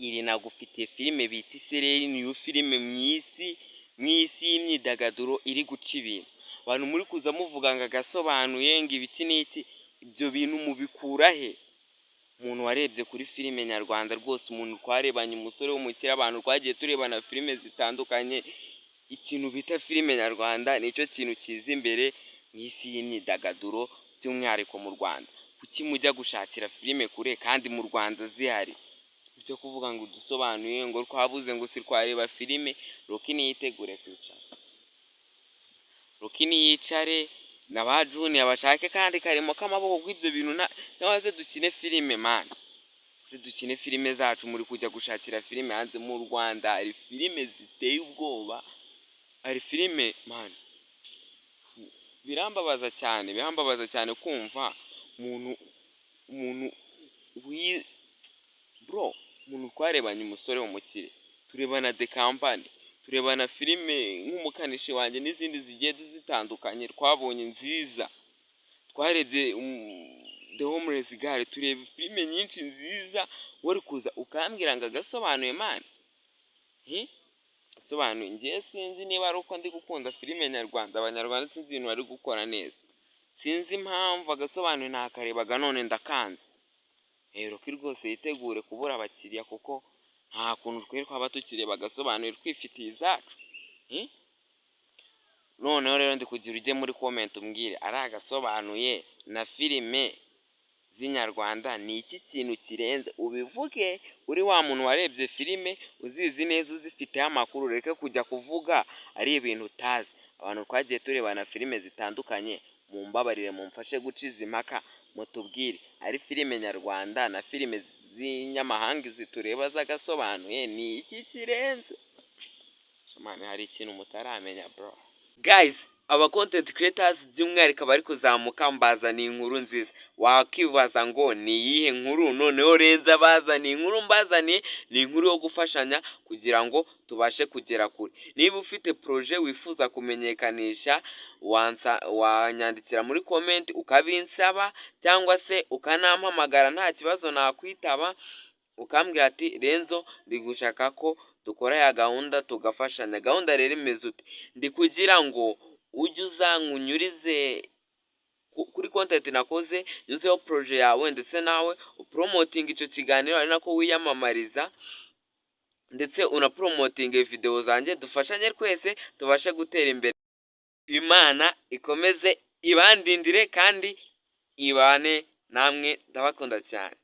iri nagufitiye filime bita Isereri, niyo filime mw'isi y'imyidagaduro iri guca ibintu. Abantu muri kuza muvuga ngo agasobanuye ngo ibiki n'iki, ibyo bintu mubikura he? Umuntu warebye kuri filime nyarwanda rwose, umuntu twarebanye umusore w'umukire, abantu twagiye turebana filime zitandukanye, ikintu bita filime nyarwanda nicyo kintu kiza imbere mu isi y'imyidagaduro by'umwihariko mu Rwanda. Kuki mujya gushakira filime kure kandi mu Rwanda zihari? Ibyo kuvuga ngo dusobanuye ngo twabuze ngo si twareba filime. Roki niyitegure kwicara, Roki niyicare na ba Junior bashake kandi karimo k'amaboko kw'ibyo bintu, cyangwa se dukine filime mani, se dukine filime zacu. Muri kujya gushakira filime hanze. Mu Rwanda hari filime ziteye ubwoba, hari filime mani, birambabaza cyane kumva umuntu umuntu twarebanye umusore w'umukire, turebana The Company, turebana filime nk'umukanishi wanjye n'izindi zigiye zitandukanye twabonye nziza, twarebye The Homeless Guy, tureba filime nyinshi nziza, wari kuza ukambwira ngo agasobanuye mani. Gasobanuye, ngiye sinzi niba ari uko ndi gukunda filime nyarwanda, abanyarwanda sinzi ibintu bari gukora neza, sinzi impamvu. Agasobanuye nakarebaga none ndakanze. Roki rwose yitegure kubura abakiriya, kuko nta kuntu twe twaba tukireba agasobanuye twifitiye izacu. Noneho rero ndi kugira ujye muri comment umbwire, ari agasobanuye na filime z'inyarwanda ni iki kintu kirenze? Ubivuge uri wa muntu warebye filime uzizi neza, uzifiteho amakuru. Reka kujya kuvuga ari ibintu utazi. Abantu twagiye turebana filime zitandukanye, mumbabarire mumfashe guca izi mpaka, mutubwire ari filime nyarwanda na filime z'inyamahanga zitureba z'agasobanuye ni iki kirenze? Mani, hari ikintu mutaramenya bro. Guys, aba content creators by'umwihariko bari kuzamuka mbazaniye inkuru nziza. Wakibaza ngo ni iyihe nkuru? Noneho Renza bazaniye inkuru mbazaniye, ni inkuru yo gufashanya kugira ngo tubashe kugera kure. Niba ufite projet wifuza kumenyekanisha, wanyandikira muri comment ukabinsaba, cyangwa se ukanampamagara, nta kibazo nakwitaba, ukambwira ati Renzo ndi gushaka ko dukora ya gahunda tugafashanya. Gahunda rero imeze ute? Ndi kugira ngo ujye uzankunyurize kuri content nakoze, nyuzeho projet yawe, ndetse nawe upromoting icyo kiganiro, ari nako wiyamamariza, ndetse unapromoting video zanjye, dufashanye twese tubashe gutera imbere. Imana ikomeze ibandindire kandi ibane namwe, ndabakunda cyane.